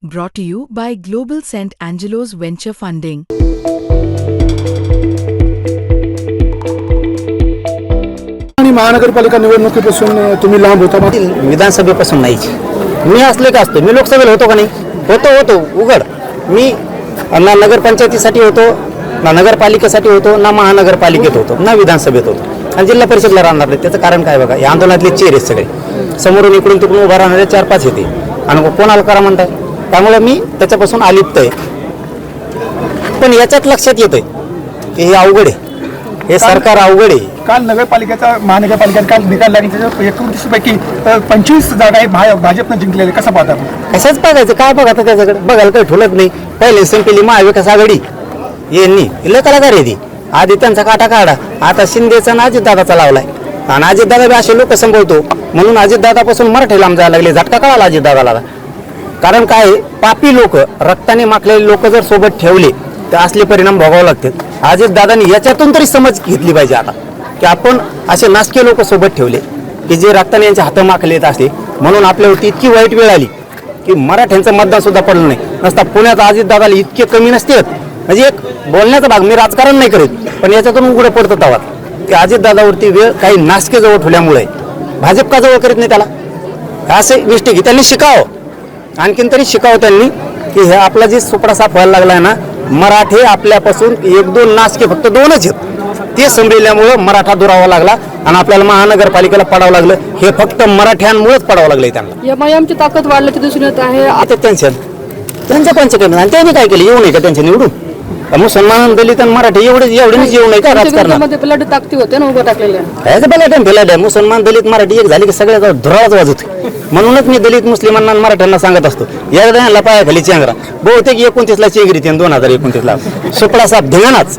Brought to you by Global St. Angelo's Venture Funding. आणि महानगरपालिका निवडणुकीपासून तुम्ही लांब होता. विधानसभेपासून नाहीच. मी असले का असतो, मी लोकसभेला होतो का नाही, होतो उघड. मी ना नगरपंचायतीसाठी होतो, ना नगरपालिकेसाठी होतो, ना महानगरपालिकेत होतो, ना विधानसभेत होतो, आणि जिल्हा परिषदला राहणार नाही. त्याचं कारण काय बघा, या आंदोलनातले चेहरे सगळे समोरून इकडून तिकडून उभा राहणारे 4-5 येते, आणि कोणाला करा म्हणताय. त्यामुळे मी त्याच्यापासून अलिप्त आहे. पण याच्यात लक्षात येतंय की हे अवघड आहे, हे सरकार अवघड आहे. काल नगरपालिकेचा महानगरपालिकेत काल निकाल लागला, त्याच्या 29 पैकी 25 जागा आहेत भाजपनं जिंकलेले. कसं पाहता? कशाच बघायचं, काय बघा त्याच्याकडे बघायला काही ठुलत नाही. पहिले संपली महाविकास आघाडी यांनी लय कलाकार आहे ती, आधी त्यांचा काटा काढा, आता शिंदेचा आणि अजितदादाचा लावलाय. आणि अजितदादा बी असे लोक संभवतो म्हणून अजितदादापासून मराठी लांब जायला लागले. झटका कळाला अजितदादाला. कारण काय, पापी लोक, रक्ताने माखलेले लोक जर सोबत ठेवले तर असले परिणाम भोगावे लागतात. अजितदादांनी याच्यातून तरी समज घेतली पाहिजे आता, की आपण असे नासके लोक सोबत ठेवले की जे रक्ताने यांचे हात माखले येत असले, म्हणून आपल्यावरती इतकी वाईट वेळ आली की मराठ्यांचं मतदान सुद्धा पडलं नाही. नसता पुण्यात अजितदादाला इतके कमी नसते. म्हणजे एक बोलण्याचा भाग, मी राजकारण नाही करीत, पण याच्यातून उघडं पडतं तवा की अजितदादावरती वेळ काही नासके जवळ ठेवल्यामुळे भाजप का जवळ करीत नाही त्याला. असे मिस्टेक त्यांनी शिकावं, आणखीन तरी शिकावं त्यांनी, की हे आपला जे सुपडा साफ व्हायला लागलाय ना, मराठे आपल्यापासून 1-2 नासके फक्त 2च आहेत, ते संभळल्यामुळं मराठा दुरावा लागला आणि आपल्याला महानगरपालिकेला पडावं लागलं. हे फक्त मराठ्यांमुळेच पडावं लागलंय त्यांना. एमआयएमची ताकद वाढल्याची दिसून येत आहे. आता त्यांच्या पंचकरण, आणि त्यांनी काय केलं, येऊ नये का त्यांच्या निवडून? मुसलमान, दलित आणि मराठी एवढेच येऊ नये का राजकारणात? पलट ताकदी होते ना उभं टाकलेल्या. काय मुसलमान, दलित, मराठी एक झाली की सगळ्या धुराळाच वाजवते. म्हणूनच मी दलित, मुस्लिमांना, मराठ्यांना सांगत असतो, एकदा ह्याला पायाखाली चेंगरा. बहुतेक 29ला चेंगरी 2029ला सुपडा साफ धिंगाणाच.